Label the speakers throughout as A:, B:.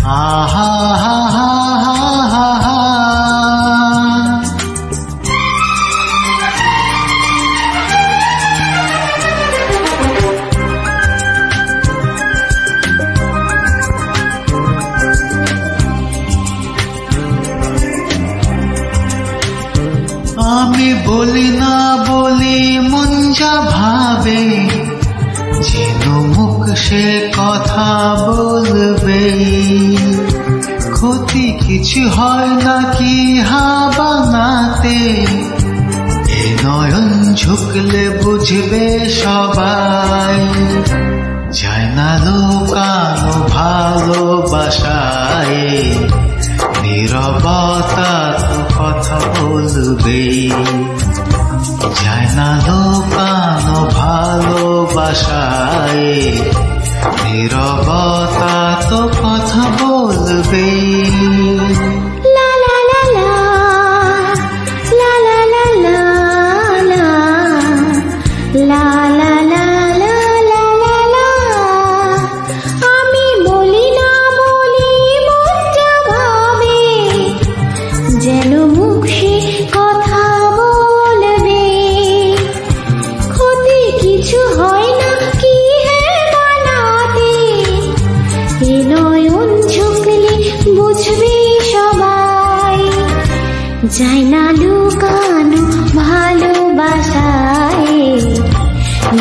A: আহা হা হা হা হা। আমি বলি না বলি মন যা ভাবে, যেন মুখ সে কথা বলবে। ক্ষতি কিছু হয় নাকি হাবানাতে, এ নয়ন ঝুঁকলে বুঝবে সবাই। যায় না লুকানো ভালোবাসায়, নীরবতা তো কথা বলবে। যায় না লুকানো ভালোবাসায়, নীরবতা তো কথা বলবে।
B: যেন মুখ সে কথা বলবে। ক্ষতি কিছু হয় না কি হে বানাতে, এ নয়ন ঝুঁকলে বুঝবে সবাই। যায় না লুকানো ভালোবাসায়,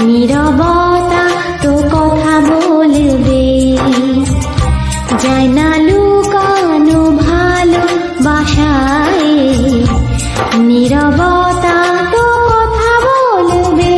B: নীরবতা তো কথা বলবে। যায় না লুকানো ভালোবাসায়, নীরবতা তো কথা বলবে।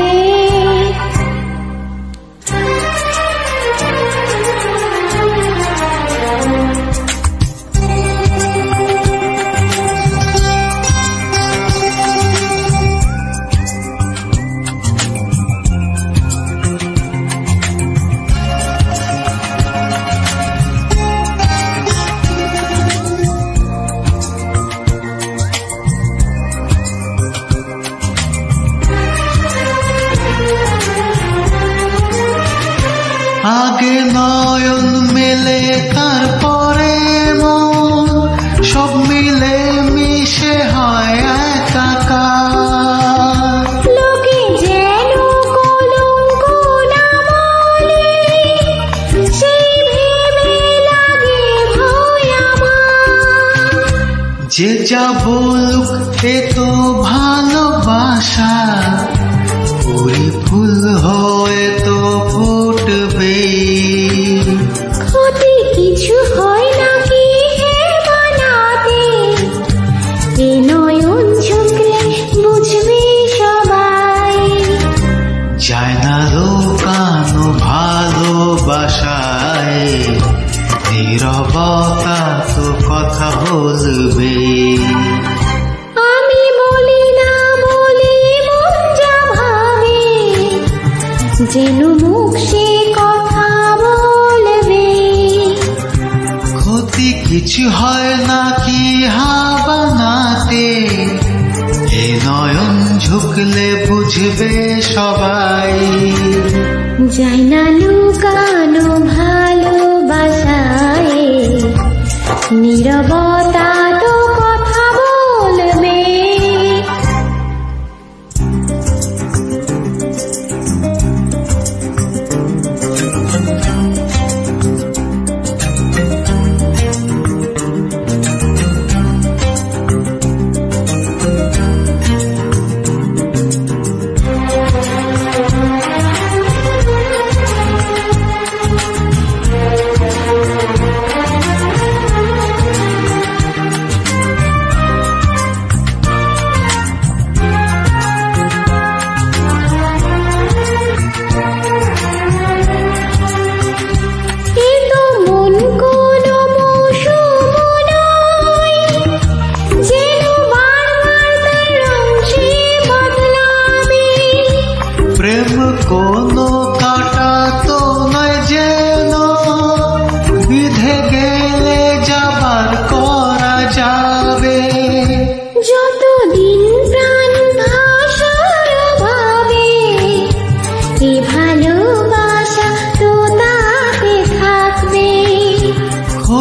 A: আগে নয়ন মেলে তারপরে মন, সব মিলে মিশে হয় একাকার।
B: লোকে যেন কলঙ্ক না বলে, সেই ভেবে লাগে ভয় আমার।
A: যে যা বলুক এ তো ভালোবাসা, পুরি ফুল হয়ে তো ফুটবে।
B: ক্ষতি কিছু হয় নাকি হে বানাতে, এ নয়ন ঝুঁকলে বুঝবে সবাই।
A: যায় না লুকানো ভালোবাসায়, নীরবতা তো কথা বলবে।
B: আমি বলি না বলি মন যা ভাবে, যেন মুখ সে কথা বলবে।
A: ক্ষতি কিছু হয় নাকি হাবানাতে, এ নয়ন ঝুঁকলে বুঝবে সবাই।
B: যায় না লুকানো ভালোবাসায়, নীরবতা তো কথা বলবে।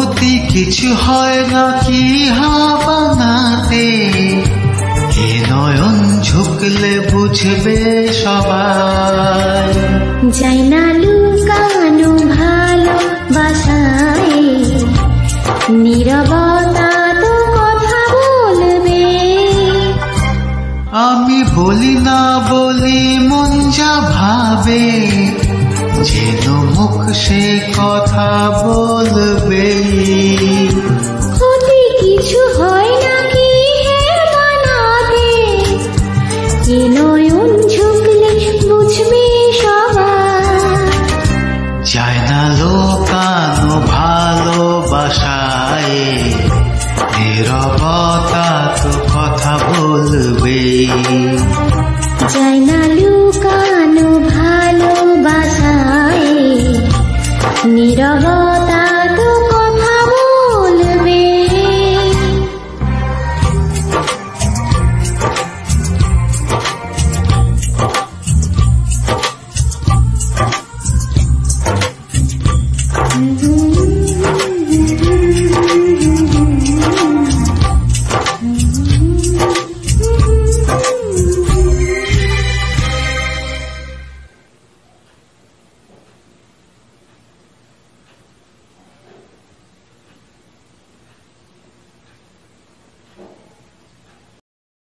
A: ক্ষতি কিছু হয় না কি হাবানাতে, এ নয়ন ঝুঁকলে বুঝবে সবাই।
B: যাই না লুকানো ভালোবাসায়, নীরবতা তো কথা বলবে।
A: আমি বলি না বলি মন যা ভাবে, যেন মুখ সে কথা বলবে।
B: ক্ষতি কিছু হয় নাকি হে বানাতে, এ নয়ন ঝুঁকলে বুঝবে সবাই।
A: যায় না লোকানো ভালোবাসায়, নীরবতা তো কথা বলবে।
B: যায় না